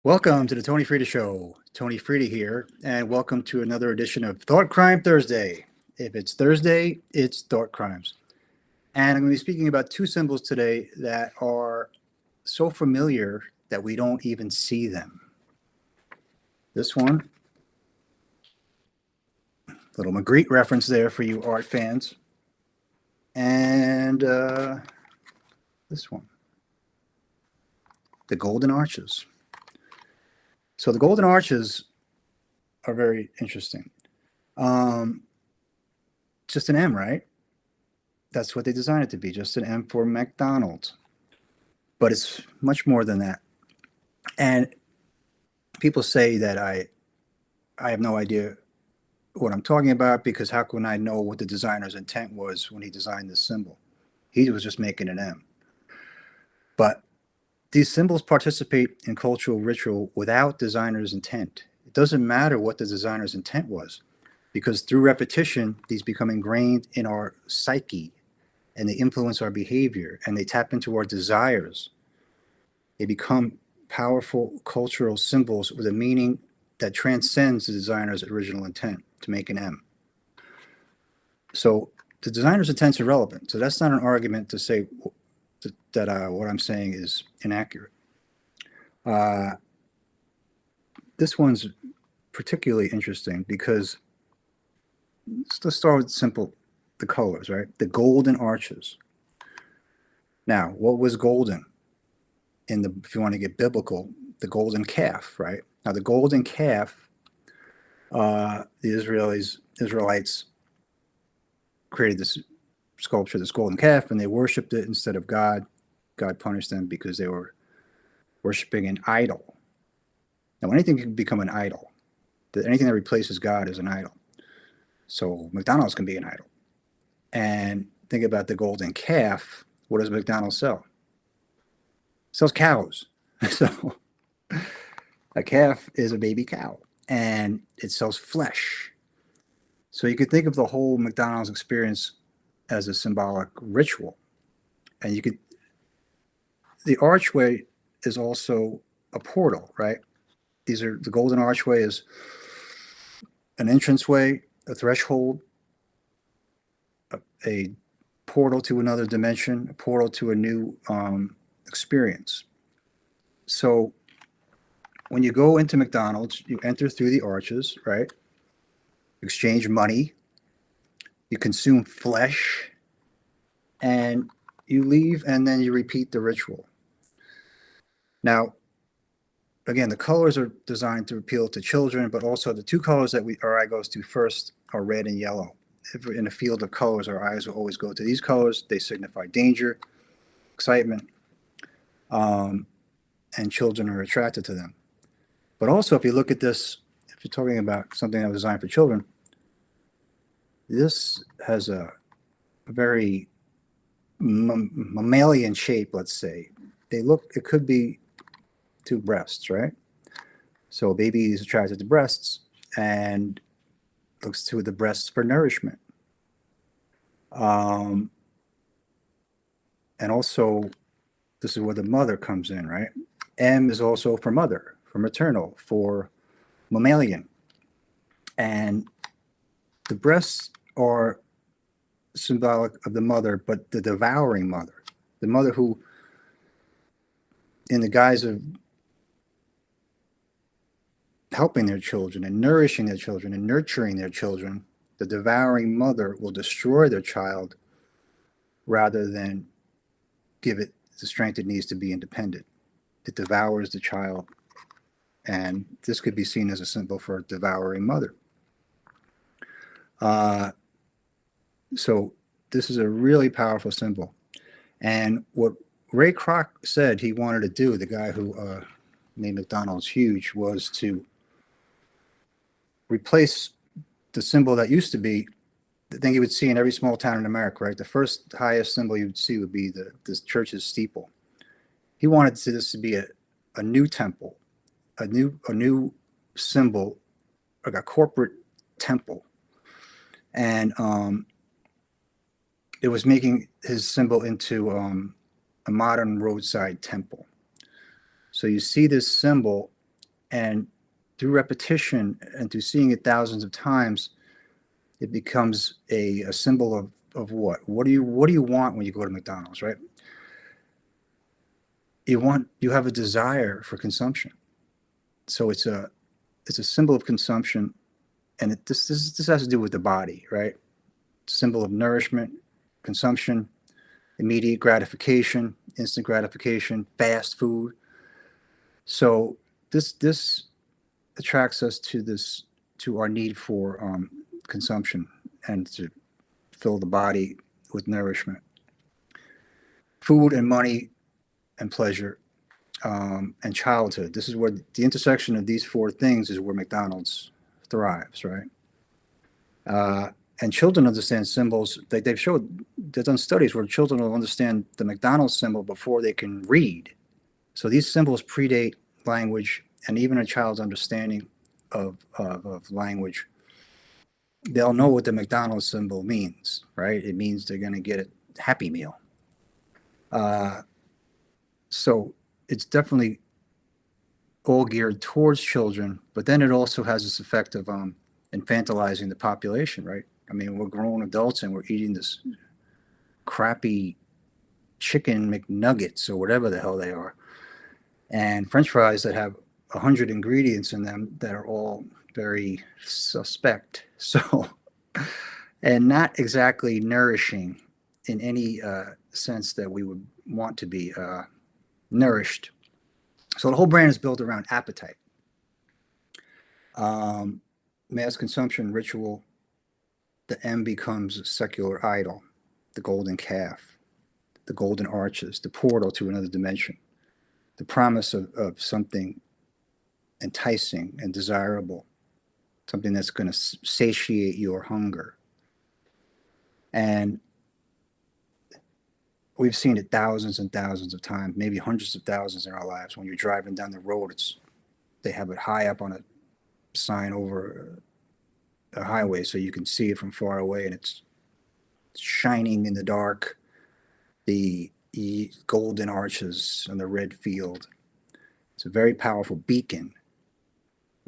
Welcome to the Tony Freda Show. Tony Freda here, and welcome to another edition of Thought Crime Thursday. If it's Thursday, it's Thought Crimes. And I'm going to be speaking about two symbols today that are so familiar that we don't even see them. This one, little Magritte reference there for you art fans. And this one, the Golden Arches. So the Golden Arches are very interesting. Just an M, right? That's what they designed it to be, just an M for McDonald's. But it's much more than that. And people say that I have no idea what I'm talking about, because how can I know what the designer's intent was when he designed this symbol? He was just making an M. But these symbols participate in cultural ritual without designer's intent. It doesn't matter what the designer's intent was, because through repetition, these become ingrained in our psyche, and they influence our behavior, and they tap into our desires. They become powerful cultural symbols with a meaning that transcends the designer's original intent to make an M. So the designer's intent is irrelevant. So that's not an argument to say that what I'm saying is inaccurate. This one's particularly interesting because let's start with simple, the colors, right? The golden arches. Now, what was golden if you want to get biblical, the golden calf, right? Now, the golden calf, the Israelites created this sculpture, this golden calf, and they worshipped it instead of God. God punished them because they were worshiping an idol. Now, anything can become an idol. Anything that replaces God is an idol. So McDonald's can be an idol. And think about the golden calf. What does McDonald's sell? It sells cows. So a calf is a baby cow, and it sells flesh. So you could think of the whole McDonald's experience as a symbolic ritual. And the archway is also a portal, right? The golden archway is an entranceway, a threshold, a portal to another dimension, a portal to a new experience. So when you go into McDonald's, you enter through the arches, right? Exchange money, you consume flesh, and you leave, and then you repeat the ritual. Now, again, the colors are designed to appeal to children, but also the two colors that our eye goes to first are red and yellow. If we're in a field of colors, our eyes will always go to these colors. They signify danger, excitement, and children are attracted to them. But also, if you look at this, if you're talking about something that was designed for children, this has a very mammalian shape, let's say. It could be two breasts, right? So a baby is attracted to breasts and looks to the breasts for nourishment. And also, this is where the mother comes in, right? M is also for mother, for maternal, for mammalian. And the breasts are symbolic of the mother, but the devouring mother, the mother who, in the guise of helping their children and nourishing their children and nurturing their children, the devouring mother will destroy their child rather than give it the strength it needs to be independent. It devours the child, and this could be seen as a symbol for a devouring mother. So this is a really powerful symbol. And what Ray Kroc said he wanted to do, the guy who made McDonald's huge, was to replace the symbol that used to be the thing you would see in every small town in America, right? The first highest symbol you would see would be this church's steeple. He wanted this to be a new temple, a new symbol, like a corporate temple. And it was making his symbol into a modern roadside temple. So you see this symbol And through repetition and through seeing it thousands of times, it becomes a symbol of what? What do you want when you go to McDonald's, right? You have a desire for consumption. So it's a symbol of consumption, and this has to do with the body, right? Symbol of nourishment, consumption, immediate gratification, instant gratification, fast food. So this attracts us to our need for consumption and to fill the body with nourishment. Food and money and pleasure and childhood. This is where the intersection of these four things is where McDonald's thrives, right? And children understand symbols. They've done studies where children will understand the McDonald's symbol before they can read. So these symbols predate language, and even a child's understanding of language. They'll know what the McDonald's symbol means, right? It means they're going to get a Happy Meal. So it's definitely all geared towards children, but then it also has this effect of infantilizing the population, right? I mean, we're grown adults and we're eating this crappy chicken McNuggets or whatever the hell they are, and French fries that have 100 ingredients in them that are all very suspect. So, and not exactly nourishing in any sense that we would want to be nourished. So the whole brand is built around appetite. Mass consumption ritual. The M becomes a secular idol, the golden calf, the golden arches, the portal to another dimension, the promise of something enticing and desirable, something that's going to satiate your hunger. And we've seen it thousands and thousands of times, maybe hundreds of thousands in our lives. When you're driving down the road, they have it high up on a sign over a highway so you can see it from far away, and it's shining in the dark, the golden arches on the red field. It's a very powerful beacon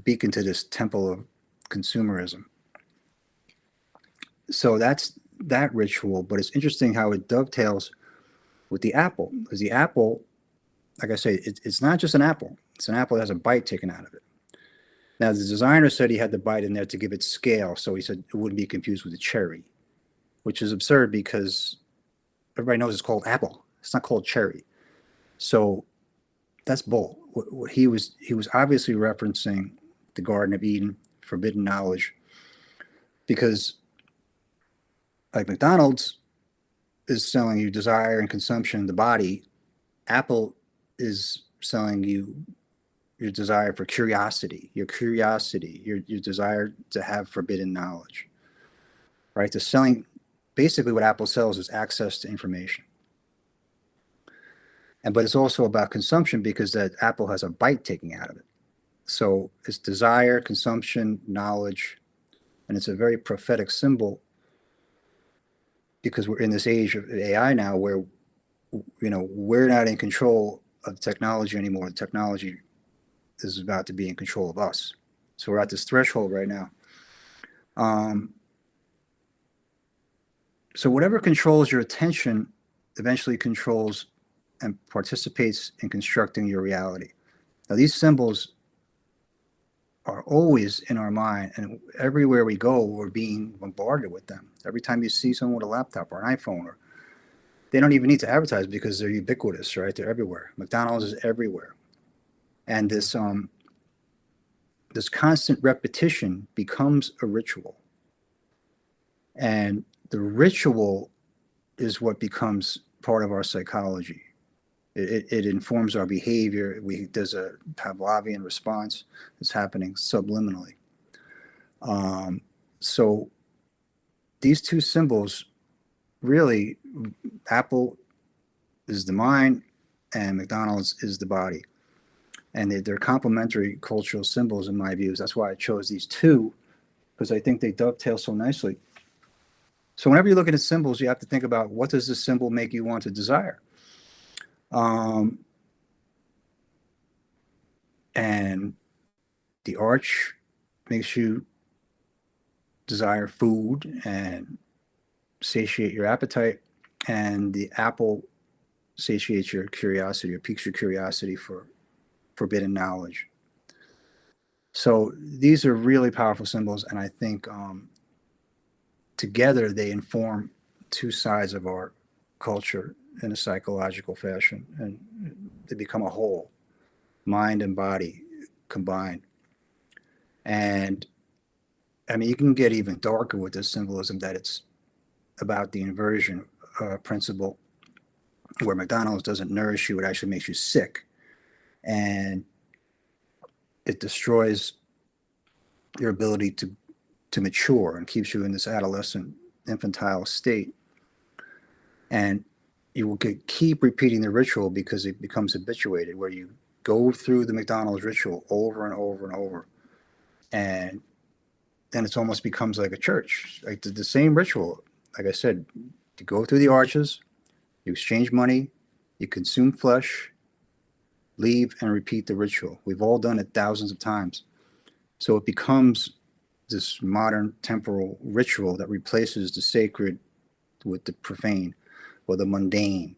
to this temple of consumerism. So that's that ritual, but it's interesting how it dovetails with the apple, because the apple, like I say, it's not just an apple. It's an apple that has a bite taken out of it. Now, the designer said he had the bite in there to give it scale, so he said it wouldn't be confused with a cherry, which is absurd because everybody knows it's called apple. It's not called cherry. So that's bull. What he was obviously referencing the Garden of Eden, forbidden knowledge, because like McDonald's is selling you desire and consumption in the body, Apple is selling you your desire for curiosity, your desire to have forbidden knowledge, right? The selling, basically what Apple sells is access to information. But it's also about consumption because that apple has a bite taken out of it. So it's desire, consumption, knowledge, and it's a very prophetic symbol because we're in this age of AI now where, we're not in control of the technology anymore. The technology is about to be in control of us. So we're at this threshold right now. So whatever controls your attention eventually controls and participates in constructing your reality. Now, these symbols are always in our mind, and everywhere we go, we're being bombarded with them. Every time you see someone with a laptop or an iPhone, or they don't even need to advertise because they're ubiquitous, right? They're everywhere. McDonald's is everywhere. And this constant repetition becomes a ritual. And the ritual is what becomes part of our psychology. It informs our behavior. There's a Pavlovian response that's happening subliminally. So these two symbols, really, Apple is the mind and McDonald's is the body. And they're complementary cultural symbols in my views. That's why I chose these two, because I think they dovetail so nicely. So whenever you're looking at symbols, you have to think about, what does this symbol make you want to desire? And The arch makes you desire food and satiate your appetite, and the apple satiates your curiosity or piques your curiosity for forbidden knowledge. So these are really powerful symbols, and I think together they inform two sides of our culture in a psychological fashion, and they become a whole, mind and body combined. And I mean, you can get even darker with this symbolism that it's about the inversion principle, where McDonald's doesn't nourish you, it actually makes you sick. And it destroys your ability to mature and keeps you in this adolescent, infantile state. And you will keep repeating the ritual because it becomes habituated, where you go through the McDonald's ritual over and over and over. And then it almost becomes like a church, like the same ritual. Like I said, you go through the arches, you exchange money, you consume flesh, leave, and repeat the ritual. We've all done it thousands of times. So it becomes this modern temporal ritual that replaces the sacred with the profane or the mundane.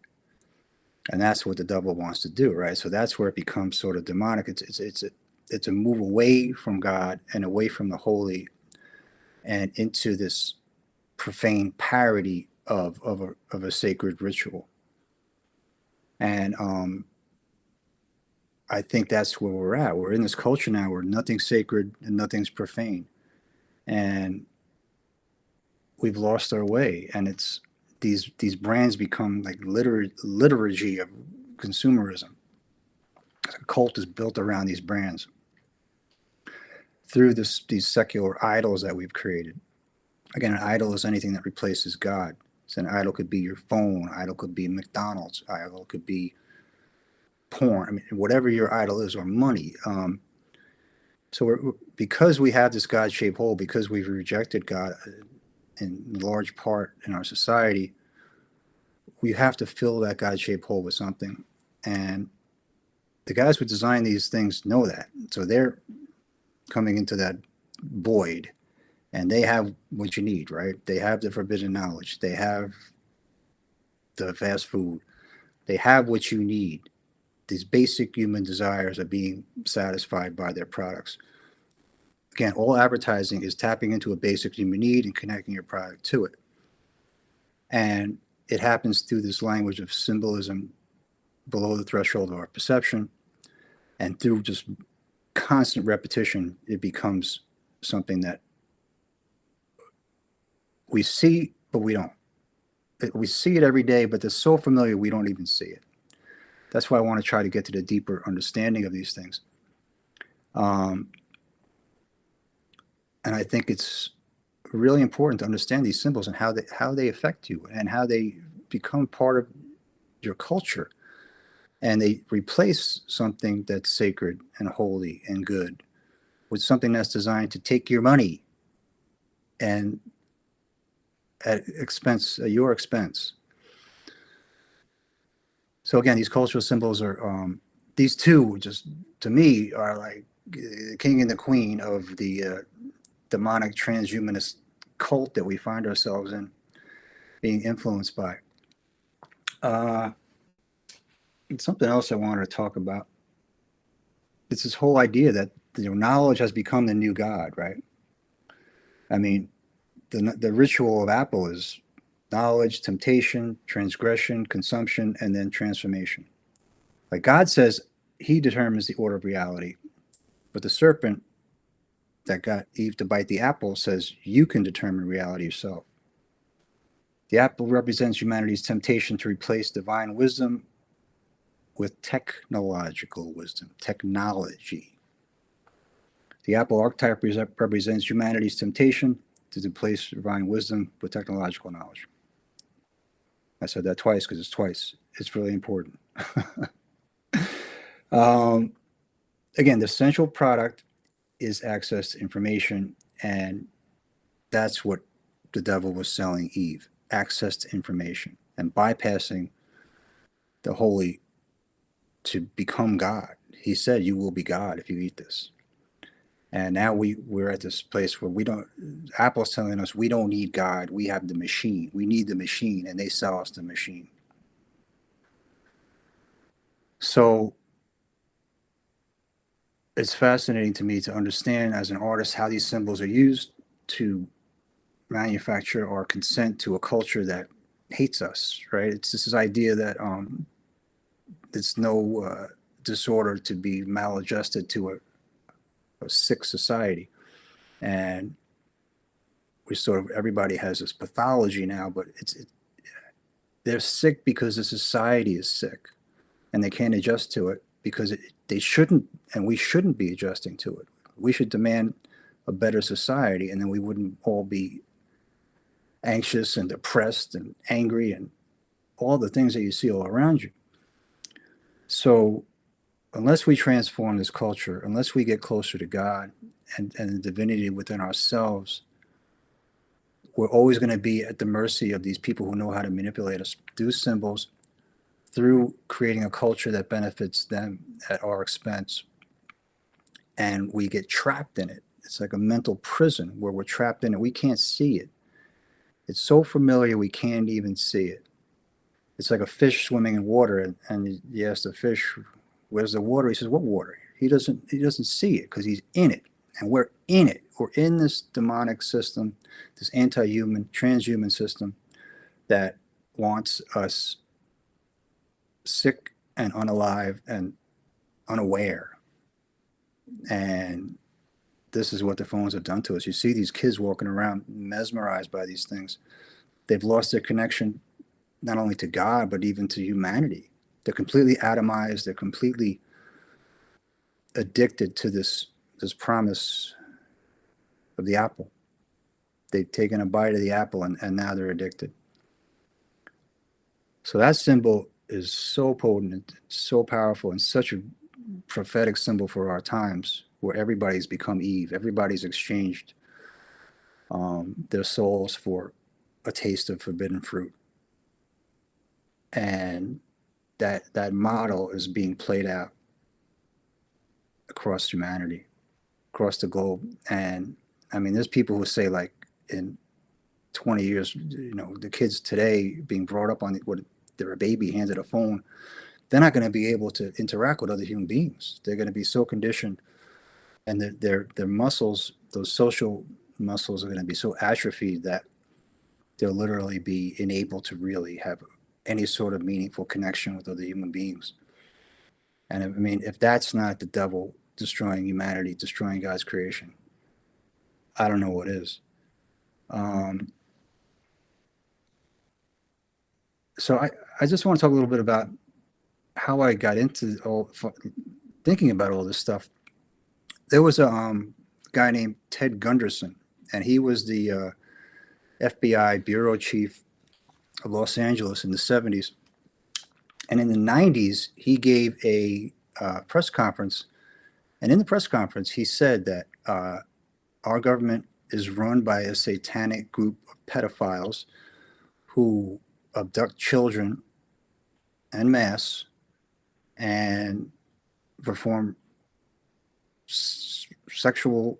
And that's what the devil wants to do, right? So that's where it becomes sort of demonic. It's a move away from God and away from the holy and into this profane parody of a sacred ritual. And I think that's where we're at. We're in this culture now where nothing's sacred and nothing's profane. And we've lost our way. And it's these brands become like liturgy of consumerism. A cult is built around these brands through these secular idols that we've created. Again, an idol is anything that replaces God. So an idol could be your phone, idol could be McDonald's, idol could be porn. I mean, whatever your idol is, or money. So because we have this God-shaped hole, because we've rejected God in large part in our society, we have to fill that God-shaped hole with something. And the guys who design these things know that. So they're coming into that void, and they have what you need, right? They have the forbidden knowledge. They have the fast food. They have what you need. These basic human desires are being satisfied by their products. Again, all advertising is tapping into a basic human need and connecting your product to it. And it happens through this language of symbolism below the threshold of our perception. And through just constant repetition, it becomes something that we see, but we don't. We see it every day, but it's so familiar we don't even see it. That's why I want to try to get to the deeper understanding of these things. And I think it's really important to understand these symbols and how they affect you and how they become part of your culture. And they replace something that's sacred and holy and good with something that's designed to take your money and at your expense. So again, these cultural symbols are these two, just to me, are like the king and the queen of the demonic transhumanist cult that we find ourselves in, being influenced by. Something else I wanted to talk about. It's this whole idea that knowledge has become the new God, right? I mean, the ritual of Apple is knowledge, temptation, transgression, consumption, and then transformation. Like God says, he determines the order of reality. But the serpent that got Eve to bite the apple says you can determine reality yourself. The apple represents humanity's temptation to replace divine wisdom with technological wisdom, technology. The apple archetype represents humanity's temptation to replace divine wisdom with technological knowledge. I said that twice because it's twice. It's really important. Again, the central product is access to information, and that's what the devil was selling Eve, access to information and bypassing the holy to become God. He said, you will be God if you eat this. And now we're at this place where we don't, Apple's telling us we don't need God. We have the machine. We need the machine, and they sell us the machine. So it's fascinating to me to understand as an artist how these symbols are used to manufacture or consent to a culture that hates us, right? It's this idea that it's no disorder to be maladjusted to a sick society. And we sort of, everybody has this pathology now, but they're sick because the society is sick and they can't adjust to it because they shouldn't, and we shouldn't be adjusting to it. We should demand a better society, and then we wouldn't all be anxious and depressed and angry and all the things that you see all around you. So unless we transform this culture, unless we get closer to God and the divinity within ourselves, we're always going to be at the mercy of these people who know how to manipulate us through symbols, through creating a culture that benefits them at our expense. And we get trapped in it. It's like a mental prison where we're trapped in it. We can't see it. It's so familiar we can't even see it. It's like a fish swimming in water, and you ask the fish, "Where's the water?" He says, "What water?" He doesn't see it because he's in it, and we're in it. We're in this demonic system, this anti-human, transhuman system that wants us sick and unalive and unaware. And this is what the phones have done to us. You see these kids walking around mesmerized by these things. They've lost their connection not only to God, but even to humanity. They're completely atomized. They're completely addicted to this promise of the apple. They've taken a bite of the apple, and now they're addicted. So that symbol is so potent, so powerful, and such a prophetic symbol for our times, where everybody's become Eve. Everybody's exchanged their souls for a taste of forbidden fruit. And that model is being played out across humanity, across the globe. And I mean, there's people who say, like, in 20 years, the kids today being brought up on what they're a baby handed a phone, they're not going to be able to interact with other human beings. They're going to be so conditioned, and their muscles, those social muscles, are going to be so atrophied that they'll literally be unable to really have any sort of meaningful connection with other human beings. And I mean, if that's not the devil destroying humanity, destroying God's creation, I don't know what is. So I just want to talk a little bit about how I got into thinking about all this stuff. There was a guy named Ted Gunderson, and he was the FBI bureau chief of Los Angeles in the 70s. And in the 90s, he gave a press conference. And in the press conference, he said that our government is run by a satanic group of pedophiles who abduct children en masse and perform sexual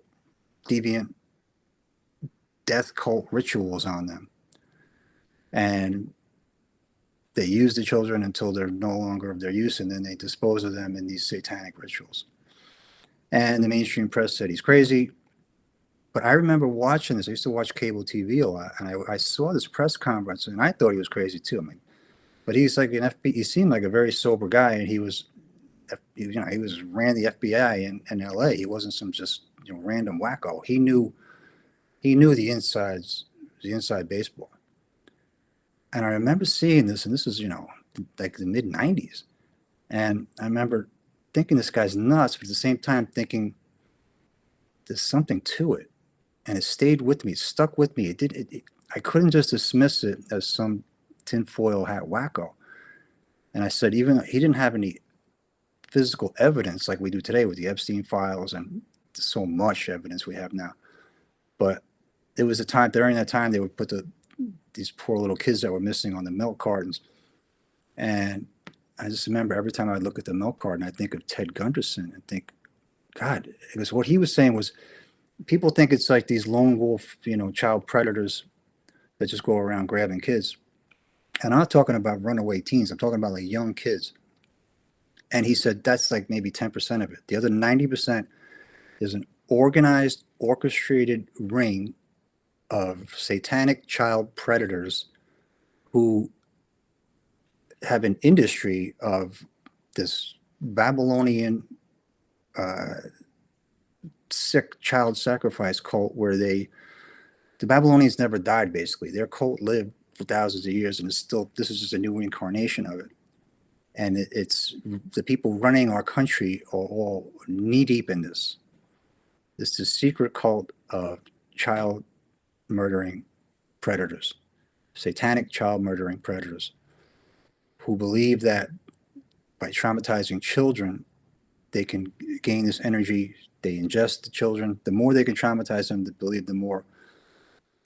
deviant death cult rituals on them. And they use the children until they're no longer of their use, and then they dispose of them in these satanic rituals. And the mainstream press said he's crazy. But I remember watching this. I used to watch cable TV a lot, and I saw this press conference, and I thought he was crazy too. I mean, but he's like an FBI. He seemed like a very sober guy, and he was ran the FBI in L.A. He wasn't some just random wacko. He knew the inside baseball. And I remember seeing this, and this is like the mid '90s, and I remember thinking this guy's nuts, but at the same time thinking there's something to it. And it stayed with me, it stuck with me. I couldn't just dismiss it as some tinfoil hat wacko. And I said, even he didn't have any physical evidence like we do today with the Epstein files and so much evidence we have now. But it was a time, during that time, they would put these poor little kids that were missing on the milk cartons. And I just remember every time I look at the milk carton, I think of Ted Gunderson and think, God, because what he was saying was people think it's like these lone wolf, child predators that just go around grabbing kids. And I'm not talking about runaway teens. I'm talking about like young kids. And he said that's like maybe 10% of it. The other 90% is an organized, orchestrated ring of satanic child predators who have an industry of this Babylonian sick child sacrifice cult where the Babylonians never died, basically. Their cult lived for thousands of years, and this is just a new incarnation of it. And it's the people running our country are all knee deep in this. This is a secret cult of child murdering predators, satanic child murdering predators, who believe that by traumatizing children, they can gain this energy. They ingest the children. The more they can traumatize them, they believe the more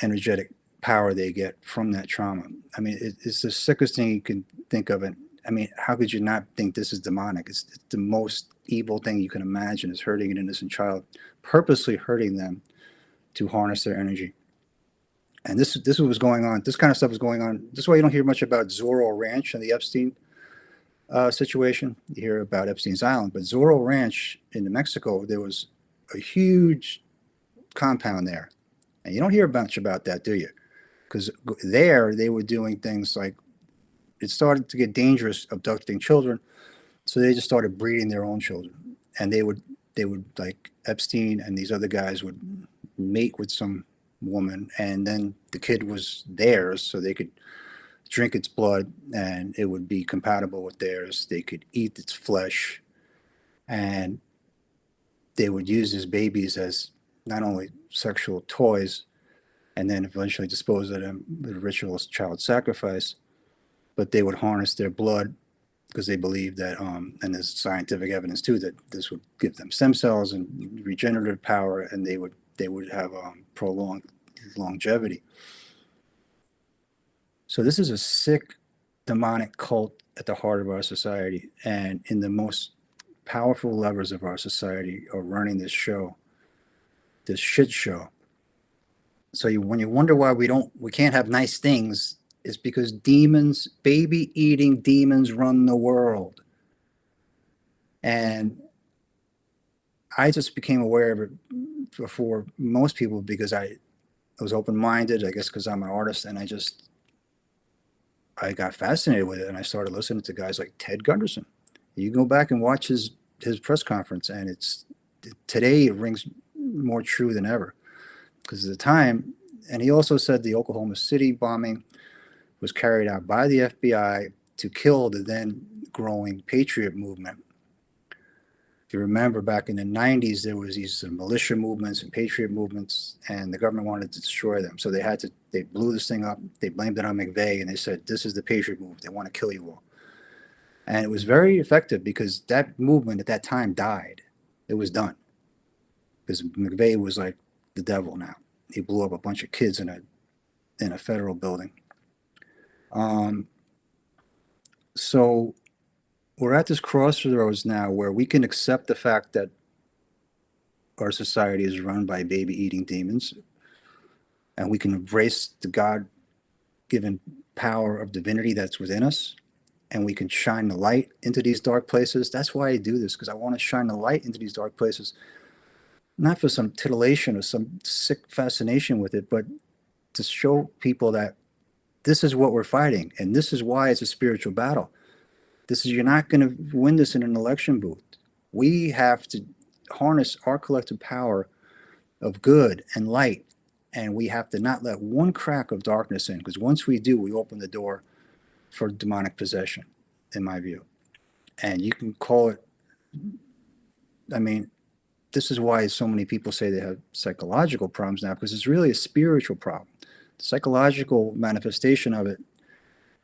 energetic power they get from that trauma. I mean, it's the sickest thing you can think of. And I mean, how could you not think this is demonic? It's the most evil thing you can imagine, is hurting an innocent child, purposely hurting them to harness their energy. And this is what was going on. This kind of stuff was going on. This is why you don't hear much about Zorro Ranch and the Epstein situation. You hear about Epstein's Island, but Zorro Ranch in New Mexico, there was a huge compound there. And you don't hear much about that, do you? Because there they were doing things like, it started to get dangerous abducting children, so they just started breeding their own children. And they would like Epstein and these other guys would mate with some woman, and then the kid was theirs, so they could drink its blood and it would be compatible with theirs. They could eat its flesh, and they would use his babies as not only sexual toys and then eventually dispose of them with ritual child sacrifice, but they would harness their blood because they believed that, and there's scientific evidence too, that this would give them stem cells and regenerative power, and they would have prolonged longevity. So this is a sick, demonic cult at the heart of our society, and in the most powerful levers of our society are running this show, this shit show. So when you wonder why we can't have nice things, it's because demons, baby-eating demons, run the world. And I just became aware of it before most people because I was open-minded, I guess because I'm an artist, and I got fascinated with it, and I started listening to guys like Ted Gunderson. You go back and watch his press conference, and today it rings more true than ever. Because at the time, and he also said the Oklahoma City bombing was carried out by the FBI to kill the then growing Patriot movement. If you remember, back in the 90s, there was these militia movements and Patriot movements, and the government wanted to destroy them. So they blew this thing up. They blamed it on McVeigh, and they said, this is the Patriot movement. They want to kill you all. And it was very effective because that movement at that time died. It was done. Because McVeigh was like the devil now. He blew up a bunch of kids in a federal building. So we're at this crossroads now where we can accept the fact that our society is run by baby-eating demons, and we can embrace the God-given power of divinity that's within us, and we can shine the light into these dark places. That's why I do this, because I want to shine the light into these dark places, not for some titillation or some sick fascination with it, but to show people that this is what we're fighting, and this is why it's a spiritual battle. You're not going to win this in an election booth. We have to harness our collective power of good and light, and we have to not let one crack of darkness in, because once we do, we open the door for demonic possession, in my view. And you can call it, I mean, this is why so many people say they have psychological problems now, because it's really a spiritual problem. The psychological manifestation of it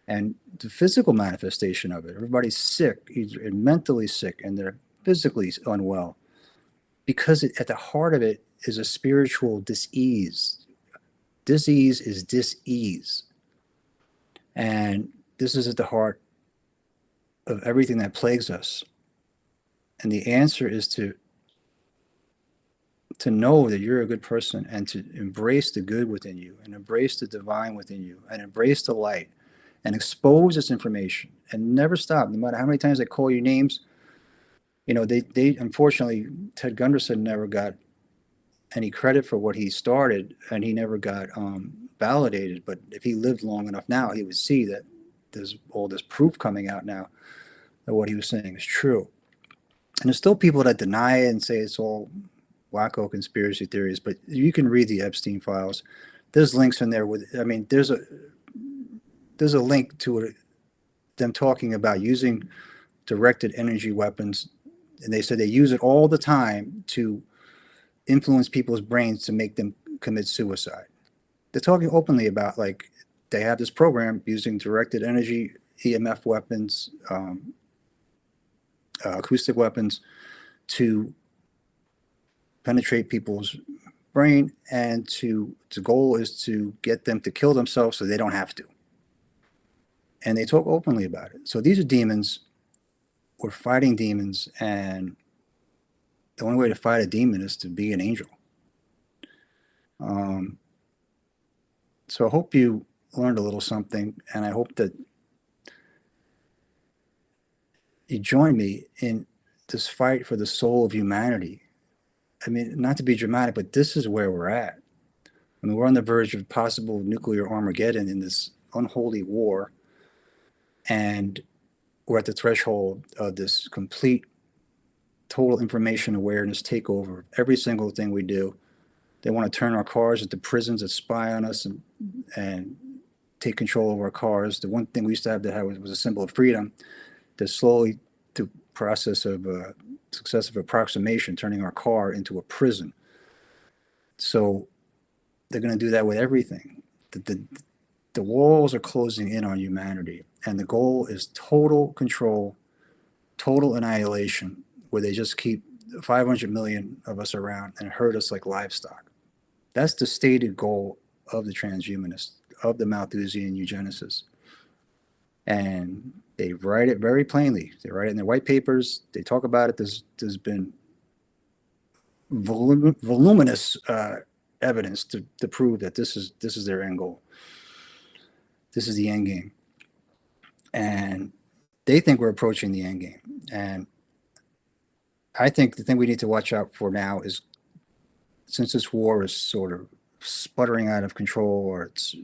and the physical manifestation of it. Everybody's sick, either mentally sick, and they're physically unwell, because at the heart of it is a spiritual dis-ease. Dis-ease is dis-ease. And this is at the heart of everything that plagues us. And the answer is to to know that you're a good person and to embrace the good within you and embrace the divine within you and embrace the light and expose this information and never stop, no matter how many times they call you names. You know, they unfortunately, Ted Gunderson never got any credit for what he started, and he never got validated. But if he lived long enough now, he would see that there's all this proof coming out now that what he was saying is true. And there's still people that deny it and say it's all wacko conspiracy theories, but you can read the Epstein files. There's links in there with, I mean, there's a link to it, them talking about using directed energy weapons, and they said they use it all the time to influence people's brains to make them commit suicide. They're talking openly about, like, they have this program using directed energy, EMF weapons, acoustic weapons to penetrate people's brain, and the goal is to get them to kill themselves so they don't have to. And they talk openly about it. So these are demons. We're fighting demons, and the only way to fight a demon is to be an angel. So I hope you learned a little something, and I hope that you join me in this fight for the soul of humanity. I mean, not to be dramatic, but this is where we're at. I mean, we're on the verge of possible nuclear Armageddon in this unholy war, and we're at the threshold of this complete, total information awareness takeover of every single thing we do. They want to turn our cars into prisons that spy on us and take control of our cars. The one thing we used to have that was a symbol of freedom. They're slowly, through process of successive approximation, turning our car into a prison. So they're going to do that with everything. The walls are closing in on humanity, and the goal is total control, total annihilation, where they just keep 500 million of us around and herd us like livestock. That's the stated goal of the transhumanists, of the Malthusian eugenicists. And they write it very plainly. They write it in their white papers. They talk about it. There's been voluminous evidence to prove that this is their end goal. This is the end game. And they think we're approaching the end game. And I think the thing we need to watch out for now is, since this war is sort of sputtering out of control, or it's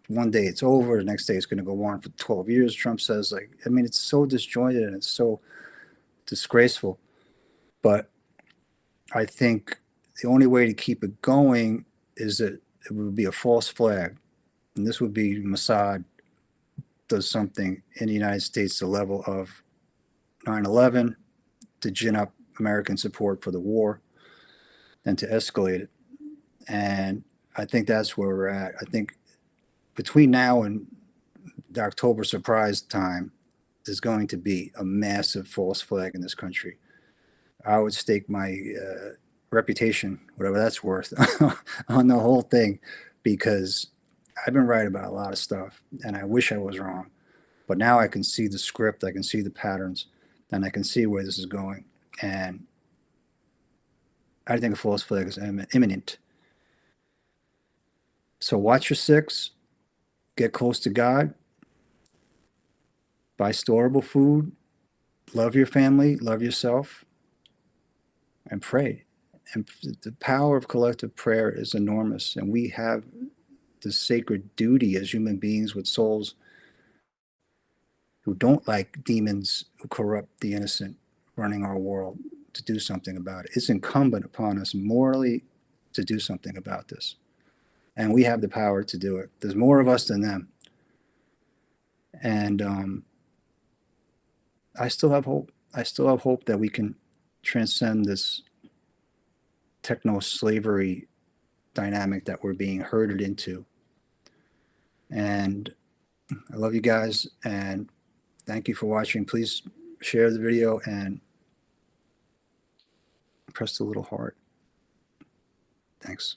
one day it's over, the next day it's going to go on for 12 years, Trump says, like, I mean, it's so disjointed and it's so disgraceful. But I think the only way to keep it going is that it would be a false flag. And this would be Mossad does something in the United States, the level of 9/11, to gin up American support for the war and to escalate it. And I think that's where we're at. I think between now and the October surprise time, there's going to be a massive false flag in this country. I would stake my reputation, whatever that's worth, on the whole thing, because I've been right about a lot of stuff, and I wish I was wrong. But now I can see the script, I can see the patterns, and I can see where this is going. And I think a false flag is imminent. So watch your six, get close to God, buy storable food, love your family, love yourself, and pray. And the power of collective prayer is enormous. And we have the sacred duty as human beings with souls who don't like demons who corrupt the innocent running our world to do something about it. It's incumbent upon us morally to do something about this. And we have the power to do it. There's more of us than them. And I still have hope. I still have hope that we can transcend this techno-slavery dynamic that we're being herded into. And I love you guys, and thank you for watching. Please share the video and press the little heart. Thanks.